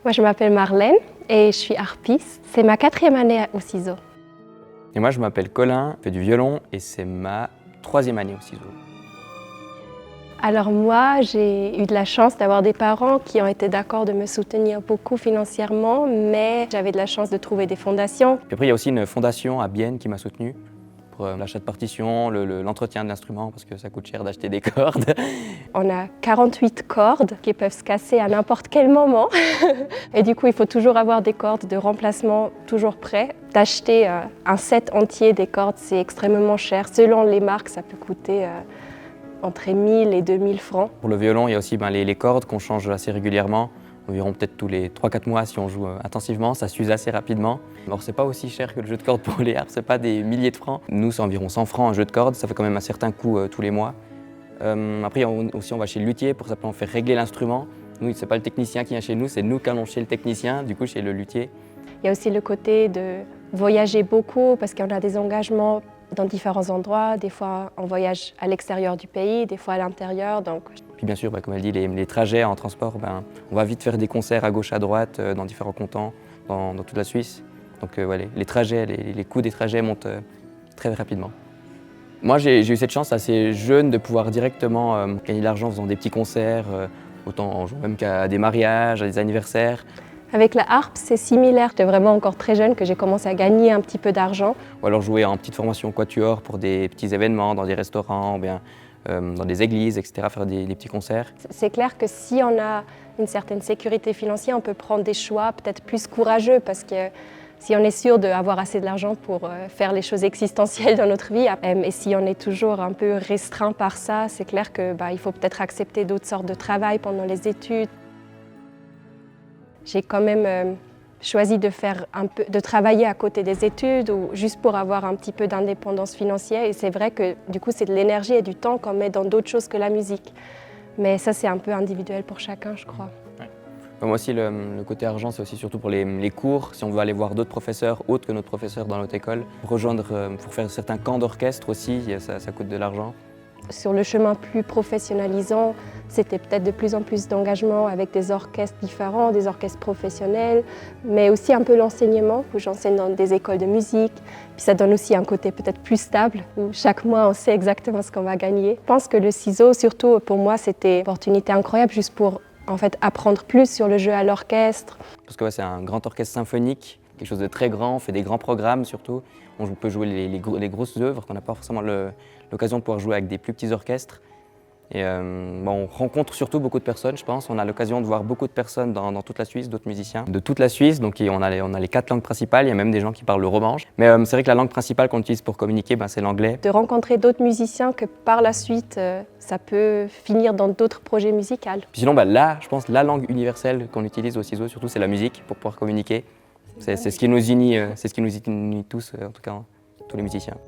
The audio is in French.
Moi, je m'appelle Marlène et je suis harpiste. C'est ma 4e année au ciseau. Et moi, je m'appelle Colin, je fais du violon et c'est ma 3e année au ciseau. Alors moi, j'ai eu de la chance d'avoir des parents qui ont été d'accord de me soutenir beaucoup financièrement, mais j'avais de la chance de trouver des fondations. Puis après, il y a aussi une fondation à Bienne qui m'a soutenu pour l'achat de partitions, l'entretien de l'instrument, parce que ça coûte cher d'acheter des cordes. On a 48 cordes qui peuvent se casser à n'importe quel moment. Et du coup, il faut toujours avoir des cordes de remplacement toujours prêts. D'acheter un set entier des cordes, c'est extrêmement cher. Selon les marques, ça peut coûter entre 1000 et 2000 francs. Pour le violon, il y a aussi les cordes qu'on change assez régulièrement, environ peut-être tous les 3-4 mois si on joue intensivement, ça s'use assez rapidement. Alors c'est pas aussi cher que le jeu de cordes pour les harpes, c'est pas des milliers de francs. Nous c'est environ 100 francs un jeu de cordes, ça fait quand même un certain coût tous les mois. Après aussi on va chez le luthier pour simplement faire régler l'instrument. Nous c'est pas le technicien qui vient chez nous, c'est nous qui allons chez le technicien, du coup chez le luthier. Il y a aussi le côté de voyager beaucoup parce qu'on a des engagements dans différents endroits. Des fois, on voyage à l'extérieur du pays, des fois à l'intérieur. Puis bien sûr, comme elle dit, les trajets en transport, on va vite faire des concerts à gauche, à droite, dans différents cantons, dans toute la Suisse. Donc les trajets, les coûts des trajets montent très rapidement. Moi, j'ai eu cette chance assez jeune de pouvoir directement gagner de l'argent en faisant des petits concerts, autant en jouant même qu'à des mariages, à des anniversaires. Avec la harpe, c'est similaire. J'étais vraiment encore très jeune que j'ai commencé à gagner un petit peu d'argent. Ou alors jouer en petite formation quatuor pour des petits événements, dans des restaurants, ou bien dans des églises, etc., faire des petits concerts. C'est clair que si on a une certaine sécurité financière, on peut prendre des choix peut-être plus courageux parce que si on est sûr d'avoir assez de l'argent pour faire les choses existentielles dans notre vie, et si on est toujours un peu restreint par ça, c'est clair qu'il faut peut-être accepter d'autres sortes de travail pendant les études. J'ai quand même choisi de travailler à côté des études ou juste pour avoir un petit peu d'indépendance financière. Et c'est vrai que du coup, c'est de l'énergie et du temps qu'on met dans d'autres choses que la musique. Mais ça, c'est un peu individuel pour chacun, je crois. Ouais. Moi aussi, le côté argent, c'est aussi surtout pour les cours. Si on veut aller voir d'autres professeurs, autres que notre professeur dans notre école, pour faire certains camps d'orchestre aussi, ça coûte de l'argent. Sur le chemin plus professionnalisant, c'était peut-être de plus en plus d'engagement avec des orchestres différents, des orchestres professionnels, mais aussi un peu l'enseignement, où j'enseigne dans des écoles de musique. Puis ça donne aussi un côté peut-être plus stable, où chaque mois on sait exactement ce qu'on va gagner. Je pense que le ciseau, surtout pour moi, c'était une opportunité incroyable juste pour apprendre plus sur le jeu à l'orchestre. Parce que c'est un grand orchestre symphonique, quelque chose de très grand, on fait des grands programmes surtout. On peut jouer les grosses œuvres qu'on n'a pas forcément l'occasion de pouvoir jouer avec des plus petits orchestres. Et on rencontre surtout beaucoup de personnes, je pense. On a l'occasion de voir beaucoup de personnes dans toute la Suisse, d'autres musiciens de toute la Suisse. Donc on a les 4 langues principales, il y a même des gens qui parlent le romanche. Mais c'est vrai que la langue principale qu'on utilise pour communiquer, c'est l'anglais. De rencontrer d'autres musiciens que par la suite, ça peut finir dans d'autres projets musicaux. Puis sinon, là, je pense la langue universelle qu'on utilise au ciseau, surtout, c'est la musique pour pouvoir communiquer. C'est ce qui nous unit tous, en tout cas, tous les musiciens.